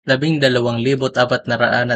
12,401, 12,402, 12,403, 12,404, 12,405, 12,406, 12,407, 12,408, 12,409, 12,410, 12,411, 12,412, 12,413, 12,414, 12,415, 12,416, 12,417, 12,418, 12,419, 12,420, 12,421, 12,422, 12,423, 12,424, 12,425, 12,426, 12,427, 12,428, 12,429, 12,430, 12,431, 12,432, 12,433, 12,434, 12,435, 12,436, 12,437, 12,438, 12,439, 12,440, 12,441, 12,442, 12,443, 12,444, 12,445, 12,446, 12,447, 12,448, 12,449, 12,450, 12,451, 12,452, 12,453, 12,454, 12,455, 12,456, 12,457, 12,458, 12,459, 12,460, 12,461, 12,462, 12,463, 12,464, 12,465, 12,466, 12,467, 12,468, 12,469, 12,470, 12,471, 12,472, 12,473, 12,474, 12,475, 12,476, 12,477, 12,478, 12,479, 12,480, 12,480, 12,481, 12,482, 12,483, 12,484, 12,485, 12,486, 12,487, 12,488, 88, 12,489, 12,489, 12,489, 12,489, 12,489, 12,489, 12,489, 12,489, 12,489, 12,489, 12,489, 12,489, 12,489,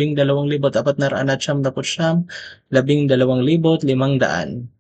12,489, 12,489, 12,489, 12,489,